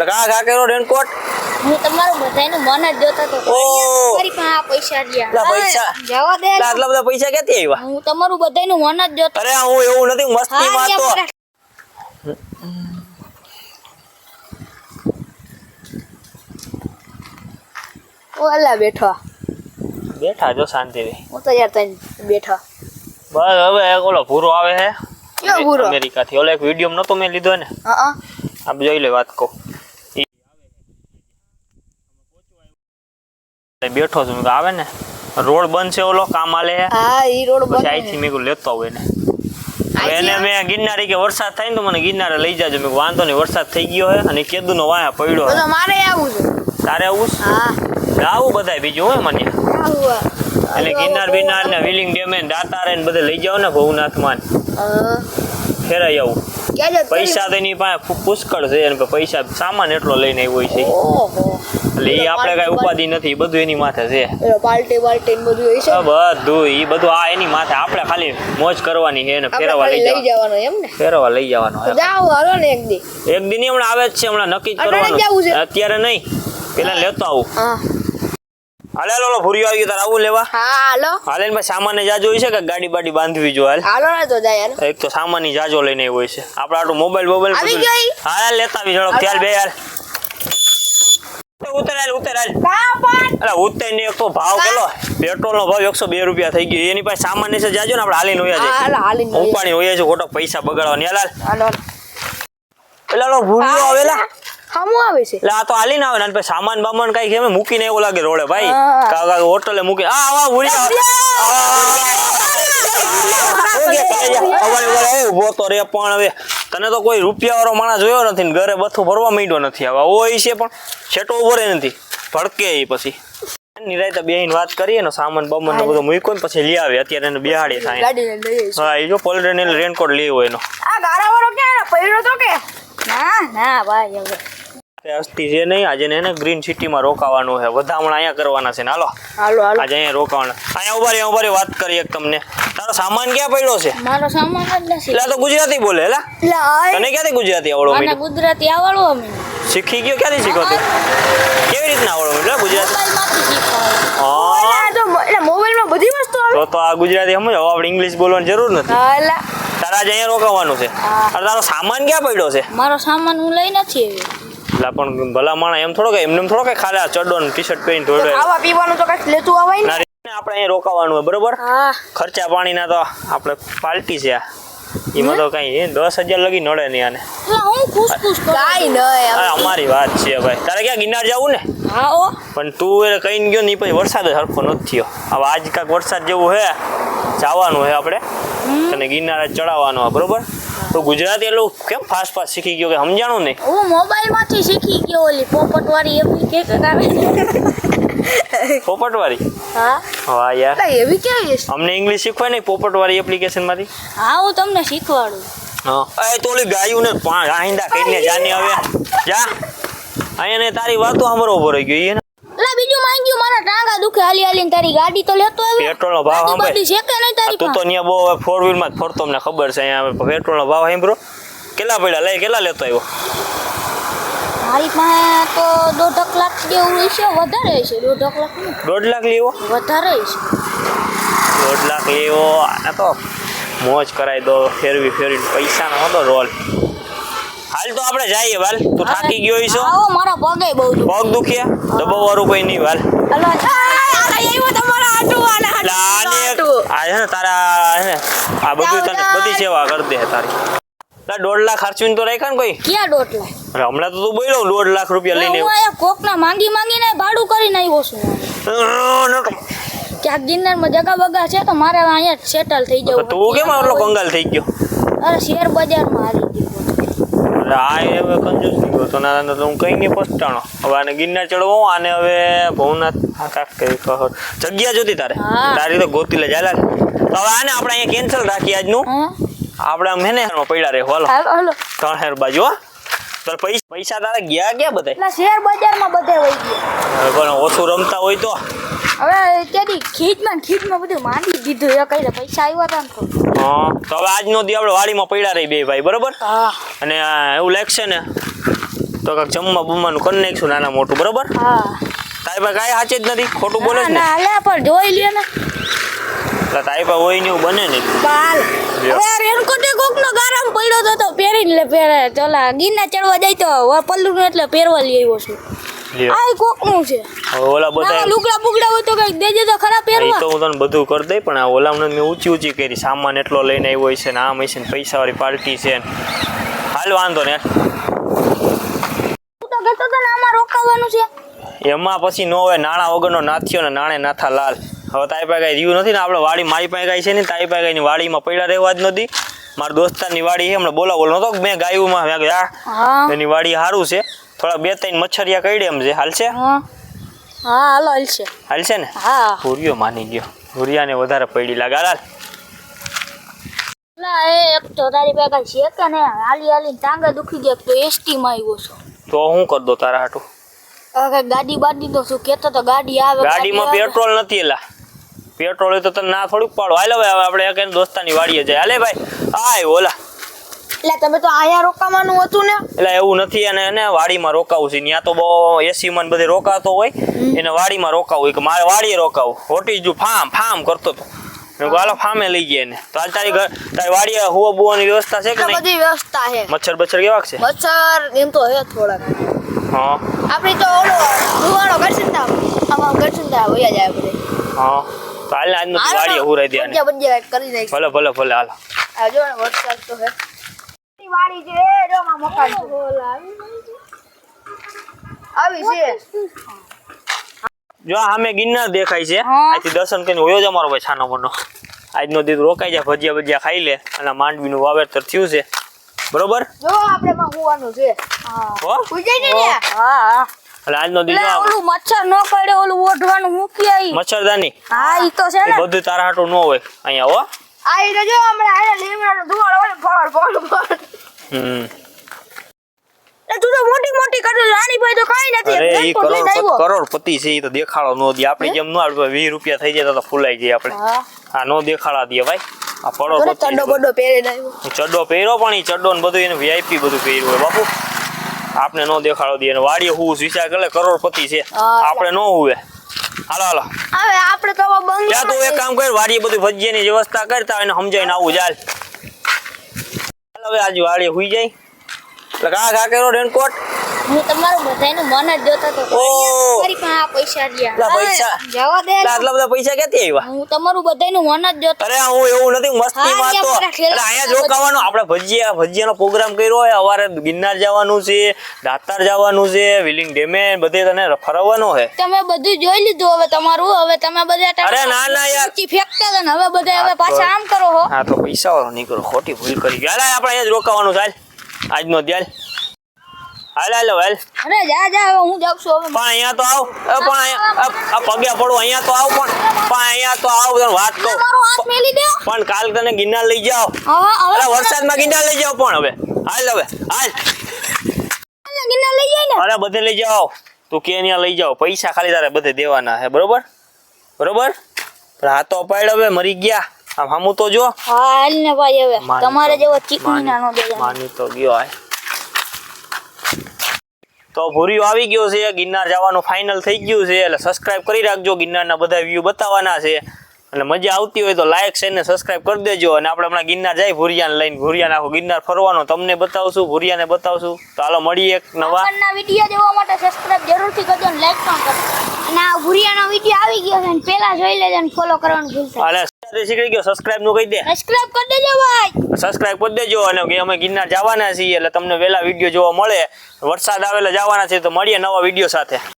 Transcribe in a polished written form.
કા કા કેરો રેનકોટ હું તમારું બધાયનું મન જ જોતો તો મારી પાસે આ પૈસા રહ્યા પૈસા જવા દે આટલા બધા પૈસા ક્યાંથી આવ્યા હું તમારું બધાયનું મન જ જોતો અરે હું એવું નથી મસ્તીમાં તો ઓલા બેઠો બેઠા જો શાંતિથી હું તો યાર તને બેઠો બસ હવે ઓલો ભૂરો આવે છે કયો ભૂરો અમેરિકા થી ઓલો એક વિડિયો નતો મેં લીધો ને હા આપ જોઈ લે વાત કો બેઠો છું આવે ને રોડ બંધ છે ઓલો કામ આલે હા ઈ રોડ બંધ પછી અહીંથી મેં લેતો આવું એને એને મેં ગિરનારી કે વરસાદ થાય ને તો મને ગિરનારે લઈ જાજો મેં વાંધો નહીં વરસાદ થઈ ગયો હે અને કેદુનો વાયા પડ્યો તો મારે આવું છે તારે આવું હા આવું બધાય બીજું હોય મને આવું એટલે ગિરનાર બિરનાર ને વિલિંગ ડેમ ને દાતારે ને બધે લઈ જાવ ને ભવનાથમાં ફેરાઈ આવું પૈસા તો એની પાસે પુષ્કળ છે અને પૈસા સામાન એટલો લઈને આવ્યો છે એટલે એ આપણે કઈ ઉપાધિ નથી બધું એની માથે છે પાર્ટી બધું હોય છે બધું એ બધું આ એની માથે આપણે ખાલી મોજ કરવાની છે ને ફેરવા લઈ જવાનું એમ ને ફેરવા લઈ જવાનો જાવ હાલો ને એક દી હમણાં આવે જ છે હમણાં નક્કી જ કરવાનું અત્યારે નહીં પેલા લેતો આવું હાલે હાલો ભૂરિયો આવી ગયો તાર આવું લેવા હા હાલો હાલે ને સામાન જાજો હોય છે કે ગાડી બાડી બાંધવી જો હાલ હાલો ને તો જાય એક તો સામાન ની જાજો લઈને હોય છે આપણે આટલું મોબાઈલ હા લેતા આવી ઝડપ ત્યાર બે યાર ઉતરાલ ઉતર ને એક તો ભાવ કેટલો પેટ્રોલ નો ભાવ 102 રૂપિયા થઈ ગયો એની પાસે સામાન ને જાજો ને આપણે હાલીને હોય છે ઉપાણી હોય છે ખોટો પૈસા બગાડવાની હાલ પેલા ભૂરિયો આવેલા હામું આવે છે એટલે આ તો હાલીને આવે ને પછી સામાન બામાન કઈ કેમ મૂકીને એવું લાગે રોડે ભાઈ કાકા હોટલે મૂકી ઉભો તો રે પણ હવે તને તો કોઈ રૂપિયા વાળો માણસ જોયો નથી ને ઘરે બથું ભરવા માંડ્યો નથી હવે હોય છે પણ છેટો ઉભો રહે નથી ભડકે પછી નિરાયતા બેહીને વાત કરીએ ને સામાન બામાન ને બધું મૂક્યો ને પછી લઈ આવે અત્યારે એને બિહાડી થાય હા એ જો પોલરેન રેનકોટ લેવો એનો આ ગારા વાળો ક્યાં પડ્યો તો કે ના ભાઈ હવે અસ્તી છે નહીં આજે એને ગ્રીન સિટીમાં રોકાવાનું છે વધામણા અહીંયા કરવાના છે ને હાલો આજે અહીંયા રોકાવાના અહીંયા ઉભા રે વાત કરી એક તમને તારો સામાન ક્યાં પડ્યો છે મારો સામાન જ નથી એટલે તો ગુજરાતી બોલે હેલા તને ક્યાંથી ગુજરાતી આવડો મને ગુજરાતી આવડો અમે શીખી ગયો ક્યાંથી શીખો તું કેવી રીતના આવડો એટલે ગુજરાતી મોબાઈલમાં બધી વસ્તુ આવે તો આ ગુજરાતી સમજ હવે આપણે ઇંગ્લિશ બોલવાની જરૂર નથી તારા આજે અહીંયા રોકાવાનું છે તારો સામાન ક્યાં પડ્યો છે મારો સામાન હું લઈ નથી એટલે પણ ભલા માણસ એમ થોડો કે એમને થોડો કે ખાલી ચડો ને ટી શર્ટ પહેરીને થોડો ખાવા પીવાનું તો કઈ લેતું આવાય ને આપણે અહીંયા રોકાવાનું હોય બરોબર ખર્ચા પાણીના તો આપણે પાર્ટી છે એમાં તો કઈ 10,000 લગી નડે નહીં આને અમારી વાત છે ભાઈ તારે ક્યાં ગિરનાર જવું ને પણ તું એ કઈ ગયો નહીં પછી વરસાદ જ હરખો નથી થયો હવે આજ કાંક વરસાદ જેવું હે જવાનું હે આપણે અને ગિરનાર ચડાવવાનું હોય બરોબર તો ગુજરાતી એટલું કેમ ફાસ્ટ શીખી ગયો કે સમજાણું નહીં હું મોબાઈલ માંથી શીખી ગયો ઓલી પોપટ વાળી એપ્લિકેશન આવે પોપટ વાળી હા યાર એવી કેવી અમને ઇંગ્લિશ શીખવાય નહીં પોપટ વાળી એપ્લિકેશન માંથી હા હું તમને શીખવાડું એ તો ઓલી ગાયું ને આઈંદા કઈને જાની હવે જા અહીંયા ને તારી વાતો સાંભળવો ઉભો રહી ગયો એને બીજું માંગ્યું મારા ટાંગા દુખે હાલી હાલીને તારી ગાડી તો લેતો આવ્યો પેટ્રોલ નો ભાવ સાંભળ છે કે નહીં તારી તું તો અહીંયા બહુ ફોર વ્હીલ માં ફરતો અમને ખબર છે અહીંયા પેટ્રોલ નો ભાવ સાંભળો કેટલા પડ્યા લઈ કેટલા લેતો આવ્યો મારી પાસે તો 1.5 લાખ જેવું છે વધારે છે 1.5 લાખ 1.5 લાખ લેવો વધારે છે 1.5 લાખ લેવો આને તો મોજ કરાવી દો ફેરવી પૈસા નો હતો રોલ હાલ તો આપણે જઈએ વાલ તું થાકી ગયો છો મારા પગે બહુ પગ દુખ્યા દબાવવાનું કોઈ નહીં વાલ આ બધું તને બધી સેવા કરી દે તારી 1.5 લાખ ખર્ચવીને તો રાખ્યા ને કોઈ ક્યાં 1.5 લાખ હમણાં તો તું બોલ્યો 1.5 લાખ રૂપિયા લઈને કોક ના માંગીને ભાડું કરીને આવ્યો છું ક્યાંક ગિરનારમાં જગા બગા છે તો મારે અહીંયા સેટલ થઈ જવું તું કેમ આટલો કંગાલ થઈ ગયો અરે શેર બજારમાં હારી ગયો આ હવે કંજૂસ થઈ ગયો તો ના તો હું કઈ નહીં પસ્તાણો હવે આને ગિરનાર ચડવો આને હવે ભવનાથ જગ્યા જોતી તારી તો ગોતી લે ચાલે હવે આને આપણે અહીંયા કેન્સલ રાખીએ આજનું આપણે આમ હેને પડ્યા રહે હાલો 3 બાજુ તો પૈસા તારે ગયા ક્યાં બધા શેર બજારમાં બધે વહી ગયા પણ ઓછું રમતા હોય તો હવે ત્યાંથી ખીચમાં બધું માંડી દીધું એ કઈ પૈસા આવ્યા હતા તો હવે આજનો દી આપણે વાડીમાં પડ્યા રહી બે ભાઈ બરોબર અને એવું લાગશે ને તો કાંઈક જમવા બમવાનું કરી નાખીશું નાના મોટું, બરોબર? હા તારી પાસે કાંઈ સાચે જ નથી, ખોટું બોલે છે ને? ના લે પણ જોઈ લ્યો ને એટલે તારી પાસે હોય ને એવું બને નહીં. બાલ હવે રેનકોટ કોકનો ગારામ પડ્યો તો પહેરીને લે પહેરે ચલા ગિરનાર ચડવા જાય તો પલ્લુનું એટલે પહેરવા લઈ આવ્યો છું. લ્યો. આ કોકનું છે હવે ઓલા બધા ના લુગડા બુગડા હોય તો કઈક દેજે તો ખરા એ પહેરવા. તો હું તને બધું કરી દઈ, પણ આ ઓલામને મેં ઊંચી કરી સામાન એટલો લઈને આવ્યો છે ને આમ છે ને પૈસાવાળી પાર્ટી છે ને. હાલ વાંધો ને તું તો કહેતો તો ને આમાં રોકાવાનું છે. એમાં પછી નો હોય નાણાં વગરનો નાથ્યો ને નાણે નાથા લાલ. હવે તારી પાસે કાંઈ રહ્યું નથી ને આપણે વાડી મારી પાસે કાંઈ છે ને તારી પાસે કાંઈ વાડીમાં પડ્યા રહેવા જ નથી. મારા દોસ્તારની વાડી છે હમણાં બોલાવો નતો મેં ગાયુંમાં મેં કીધું હા એની વાડી સારું છે, થોડા 2-3 મચ્છરિયા કઈડે એમ છે. હાલશે હા હા હાલો હાલશે. હાલશે ને? હા ભૂરિયો માની ગયો, ભૂરિયાને વધારે પડી લાગે. હાલ લા એ એક તો તારી પાસે છે કે ને હાલી હાલી ટાંગા દુખી જાય તો એસટી માં આવ્યો છો. તો હું કરી દો તારા હાટું? હવે ગાડી બાડી તો શું કહેતો તો ગાડી આવે ગાડીમાં પેટ્રોલ નથી. એલા પેટ્રોલ હોય તો તને ના થોડુંક પાડો. હાલ હવે આપણે એક દોસ્તાની વાડીએ જાય. હાલે ભાઈ આય ઓલા એટલે તમે તો આયા રોકાવાનું હતું ને. એટલે એવું નથી, અને એને વાડીમાં રોકાવું છે. ત્યાં તો બહુ એસી માં બધે રોકાતો હોય, એને વાડીમાં રોકાવું કે મારે વાડીએ રોકાવું. હોટી જો ફામ ફામ કરતો હતો. મેં હાલો ફામે લઈ ગયા ને. તો હાલ તારી વાડીએ હુવા બુવાની વ્યવસ્થા છે કે નહીં? બધી વ્યવસ્થા છે. મચ્છર બચ્છર કેવાક છે? મચ્છર એમ તો હે થોડાક. હા આપણી તો ઓલો દુવાળો કરશનતા આમાં કરશનતા વયા જાય બધે. હા તો હાલ ને આજનું તું વાડીએ હુરાઈ દે. બજ્જા બજ્જા કરી નાખ. ભલે ભલે ભલે હાલો. આ જો ને વરસાદ તો હે. વાડી છે જો માં મકાન આવી છે. જો સામે ગિરનાર દેખાય છે. હા. અહીંથી દર્શન કરીને હોયો જ અમારો ભાઈ છાનો મનો. આજનો દીધ રોકાઈ જાય, ભજીયા ભજીયા ખાઈ લે, અને માંડવીનું વાવેતર થયું છે, બરોબર? જો આપણે માં હોવાનું છે. હા હો પૂજાઈ ને ને. હા એટલે આજનો દીધ એટલે ઓલું મચ્છર ન કરડે ઓલું ઓઢવાનું મૂકી આવી. મચ્છરદાની હા ઈ તો છે એ ને. બધું તારા હાટું ન હોય અહીંયા. હો આ ઈ તો જો હમણાં આને લીમડાનો દુવાળો હોય ફળ તું તો મોટી મોટી કરી નાની ભાઈ તો કાઈ નથી. અરે ઈ એક તો લઈને આવ્યો. કરોડપતિ છે. ઈ તો દેખાડો નો દે. આપણે જેમ નો 20 રૂપિયા થઈ જાય તો ફૂલાઈ જાય આપણે. હા આ નો દેખાડા દે ભાઈ. આ ચડો કરોડપતિ બડો પહેરીને આવ્યો. ચડ્ડો પહેર્યો, પણ ઈ ચડ્ડો ને બધું એને વીઆઈપી બધું પહેર્યું હોય બાપુ. આપણે નો દેખાડો દે. અને વાડીએ હું વિચાર કરે કરોડપતિ છે, હા. આપણે નો હુવે. હાલો હાલો હવે આપણે તો બંધ ત્યાં તું એક કામ કર, વાડીએ બધું ભજીયાની વ્યવસ્થા કરતા એને સમજાવીને આવું ચાલ. હાલ હવે આજે વાડીએ હુઈ જાય. એટલે ઘા કર્યો રેનકોટ. હું તમારું બધાયનું મન જ જોતો તો ઓહ. મારી પાસે આ પૈસા રહ્યા. લા પૈસા. જવા દે. આટલા બધા પૈસા ક્યાંથી આવ્યા? હું તમારું બધાયનું મન જ જોતો. અરે હું એવું નથી, મસ્તીમાં હા, તો. અહીંયા અરે અહીંયા જ રોકાવાનું. આપણે ભજીયાનો પ્રોગ્રામ કર્યો હોય. સવારે ગિરનાર જવાનું છે, દાતાર જવાનું છે, વિલિંગ ડેમે બધે તને ફરવાનો છે. તમે બધું જોઈ લીધું હવે તમારું. હવે તમે બધા અરે ના, ના યાર. ઊંચી ફેંકતા હતા ને હવે બધા હવે પાછા આમ કરો હો. હા તો પૈસા વાળો નીકળો, ખોટી ભૂલ કરી ગયા. હાલ આપણે અહીંયા જ રોકાવાનું છે. હાલ આજનો ધ્યાન. હાલ હાલ હાલ. અરે જા જા હવે હું જાઉં છું હવે. પણ અહીંયા તો આવ. પણ અહીંયા આ પગે પડો. અહીંયા તો આવ. પણ અહીંયા તો આવ. તને વાત કહું. મારો હાથ મેલી દે. પણ કાલ તને ગિરનાર લઈ જાઓ. હા હવે અરે વરસાદમાં ગિરનાર લઈ જાઓ. પણ હવે હાલ હવે હાલ. ગિરનાર લઈ જાય ને. અરે બધે લઈ જાઓ. તું કે ત્યાં લઈ જાઓ. પૈસા ખાલી તારે બધે દેવાના છે, બરોબર? બરોબર. પણ આ તો પાડ હવે મરી ગયા. આમ હામું તો જો. હા હાલ ને ભાઈ હવે માની તમારે તો- જેવો ચીકણી ના નો દેજો. માની તો ગયો આ. તો ભૂરીઓ આવી ગયો છે. ગિરનાર જવાનું ફાઇનલ થઈ ગયું છે. એટલે સબસ્ક્રાઇબ કરી રાખજો. ગિરનારના બધા વ્યૂ બતાવવાના છે. અને મજા આવતી હોય તો લાઈક શેર ને સબસ્ક્રાઇબ કરી દેજો. અને આપણે હમણાં ગિરનાર જાય ભૂરિયાને લઈને. ભૂરિયાને આખો ગિરનાર ફરવાનો તમને બતાવશું, ભૂરિયાને બતાવશું. તો હાલો મળીએ એક નવા. આપણના વિડિયો જોવા માટે સબસ્ક્રાઇબ જરૂરથી કરજો અને લાઈક પણ કરજો. અને આ ભુરિયાનો વિડિયો આવી ગયો છે ને પહેલા જોઈ લેજો અને ફોલો કરવાનું ભૂલતા હાલે શીખી ગયો. સબસ્ક્રાઇબ નું કહી દે. સબસ્ક્રાઇબ કરી દેજો ભાઈ. સબસ્ક્રાઇબ કરી દેજો. અને અમે ગિરનાર જવાના છીએ એટલે તમને વહેલા વિડીયો જોવા મળે. વરસાદ આવે એટલે જવાના છે. તો મળીએ નવા વિડીયો સાથે.